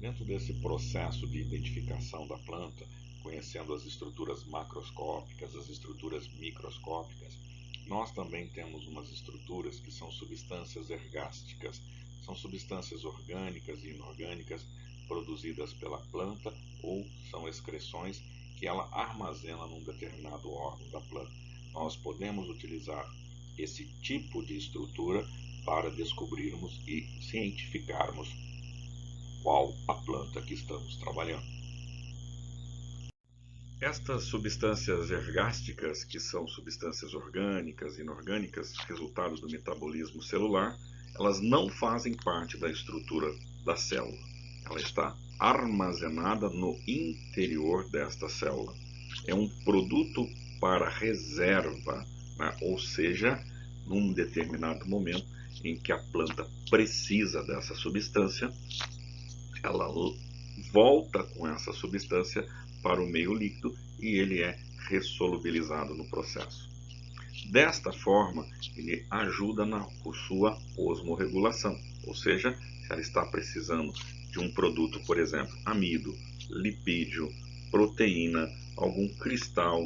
Dentro desse processo de identificação da planta, conhecendo as estruturas macroscópicas, as estruturas microscópicas, nós também temos umas estruturas que são substâncias ergásticas. São substâncias orgânicas e inorgânicas produzidas pela planta ou são excreções que ela armazena num determinado órgão da planta. Nós podemos utilizar esse tipo de estrutura para descobrirmos e cientificarmos qual a planta que estamos trabalhando. Estas substâncias ergásticas, que são substâncias orgânicas e inorgânicas, resultado do metabolismo celular, elas não fazem parte da estrutura da célula. Ela está armazenada no interior desta célula. É um produto para reserva, né? Ou seja, num determinado momento em que a planta precisa dessa substância, ela volta com essa substância para o meio líquido e ele é ressolubilizado no processo. Desta forma, ele ajuda na sua osmorregulação, ou seja, se ela está precisando de um produto, por exemplo, amido, lipídio, proteína, algum cristal,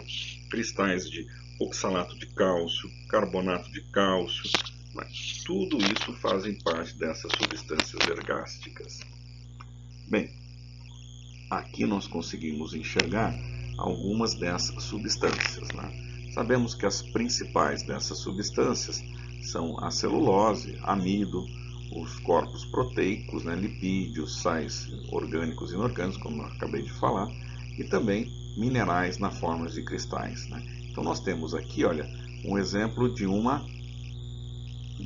cristais de oxalato de cálcio, carbonato de cálcio, tudo isso fazem parte dessas substâncias ergásticas. Bem, aqui nós conseguimos enxergar algumas dessas substâncias, né? Sabemos que as principais dessas substâncias são a celulose, amido, os corpos proteicos, né? Lipídios, sais orgânicos e inorgânicos, como eu acabei de falar, e também minerais na forma de cristais, né? Então nós temos aqui, olha, um exemplo de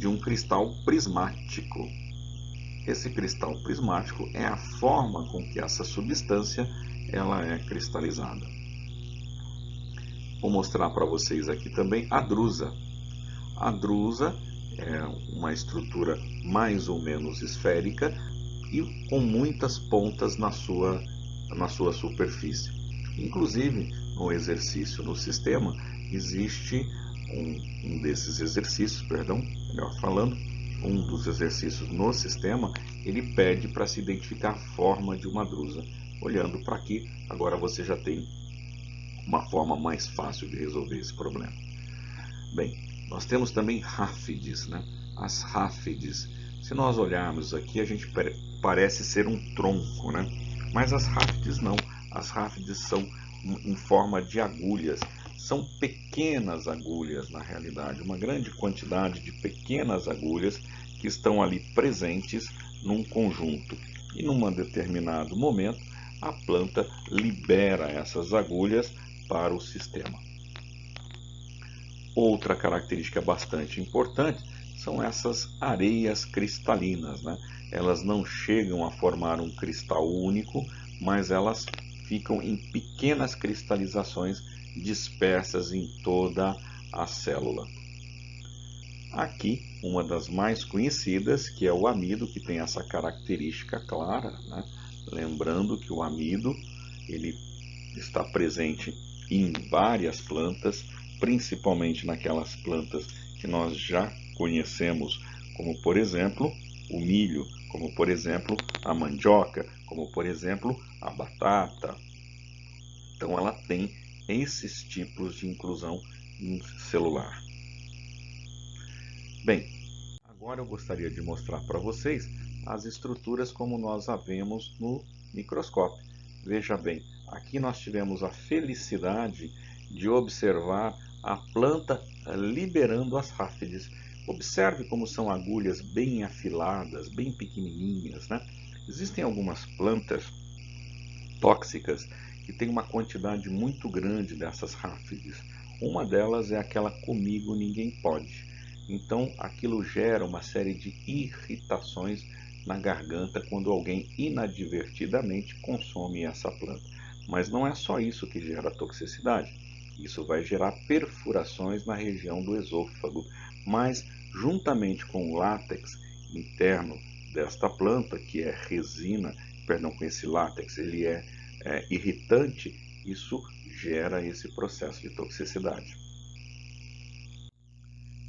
um cristal prismático. Esse cristal prismático é a forma com que essa substância ela é cristalizada. Vou mostrar para vocês aqui também a drusa. A drusa é uma estrutura mais ou menos esférica e com muitas pontas na sua superfície. Inclusive, no exercício no sistema, existe um desses exercícios, melhor falando, um dos exercícios no sistema, ele pede para se identificar a forma de uma drusa. Olhando para aqui, agora você já tem uma forma mais fácil de resolver esse problema. Bem, nós temos também ráfides, né? As ráfides, se nós olharmos aqui, a gente parece ser um tronco, né? Mas as ráfides não. As ráfides são em forma de agulhas. São pequenas agulhas, na realidade, uma grande quantidade de pequenas agulhas que estão ali presentes num conjunto. E num determinado momento, a planta libera essas agulhas para o sistema. Outra característica bastante importante são essas areias cristalinas, né? Elas não chegam a formar um cristal único, mas elas ficam em pequenas cristalizações dispersas em toda a célula. Aqui, uma das mais conhecidas, que é o amido, que tem essa característica clara, né? Lembrando que o amido ele está presente em várias plantas, principalmente naquelas plantas que nós já conhecemos, como por exemplo o milho, como por exemplo a mandioca, como por exemplo a batata. Então ela tem esses tipos de inclusão celular. Bem, agora eu gostaria de mostrar para vocês as estruturas como nós a vemos no microscópio. Veja bem, aqui nós tivemos a felicidade de observar a planta liberando as ráfides. Observe como são agulhas bem afiladas, bem pequenininhas, né? Existem algumas plantas tóxicas que têm uma quantidade muito grande dessas ráfides. Uma delas é aquela comigo ninguém pode. Então aquilo gera uma série de irritações na garganta quando alguém inadvertidamente consome essa planta. Mas não é só isso que gera toxicidade. Isso vai gerar perfurações na região do esôfago, mas juntamente com o látex interno desta planta, que é resina, com esse látex, ele é irritante, isso gera esse processo de toxicidade.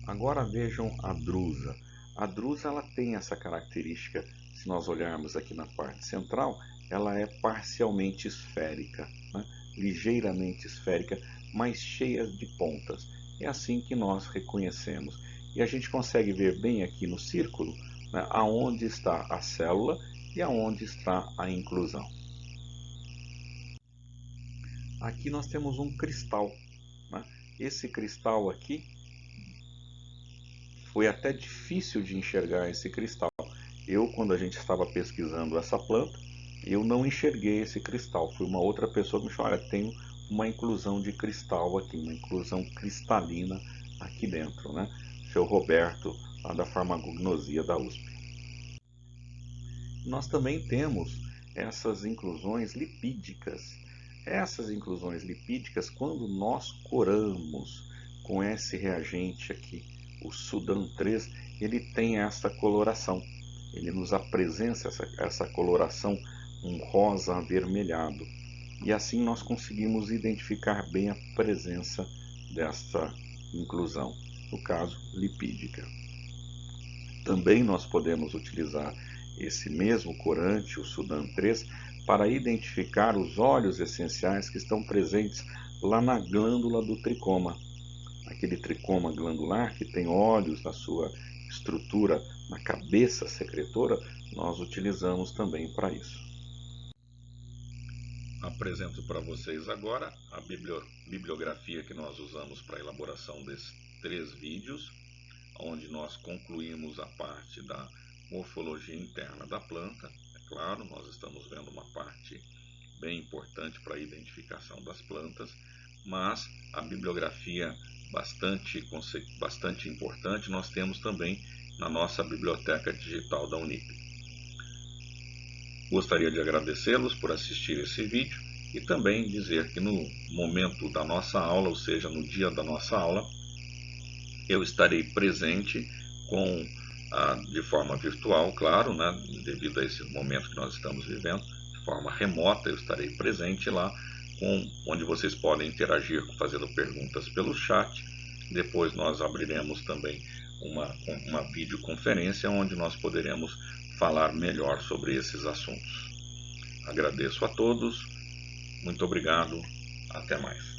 Agora vejam a drusa. A drusa ela tem essa característica, se nós olharmos aqui na parte central, ela é parcialmente esférica, né? Ligeiramente esférica, mas cheia de pontas. É assim que nós reconhecemos. E a gente consegue ver bem aqui no círculo, né, aonde está a célula e aonde está a inclusão. Aqui nós temos um cristal, né? Esse cristal aqui, foi até difícil de enxergar esse cristal. Quando a gente estava pesquisando essa planta, eu não enxerguei esse cristal. Foi uma outra pessoa que me falou, olha, tem uma inclusão de cristal aqui, uma inclusão cristalina aqui dentro, né? Seu Roberto, lá da Farmacognosia da USP. Nós também temos essas inclusões lipídicas. Essas inclusões lipídicas, quando nós coramos com esse reagente aqui, o Sudan 3, ele tem essa coloração. Ele nos apresenta essa coloração, um rosa avermelhado. E assim nós conseguimos identificar bem a presença dessa inclusão, no caso lipídica. Também nós podemos utilizar esse mesmo corante, o Sudan 3, para identificar os óleos essenciais que estão presentes lá na glândula do tricoma. Aquele tricoma glandular que tem óleos na sua estrutura, na cabeça secretora, nós utilizamos também para isso. Apresento para vocês agora a bibliografia que nós usamos para a elaboração desses 3 vídeos, onde nós concluímos a parte da morfologia interna da planta. É claro, nós estamos vendo uma parte bem importante para a identificação das plantas, mas a bibliografia bastante importante nós temos também na nossa biblioteca digital da Unip. Gostaria de agradecê-los por assistir esse vídeo e também dizer que no momento da nossa aula, ou seja, no dia da nossa aula, eu estarei presente de forma virtual, claro, né, devido a esse momento que nós estamos vivendo, de forma remota, eu estarei presente lá, onde vocês podem interagir fazendo perguntas pelo chat. Depois nós abriremos também uma videoconferência onde nós poderemos falar melhor sobre esses assuntos. Agradeço a todos, muito obrigado, até mais.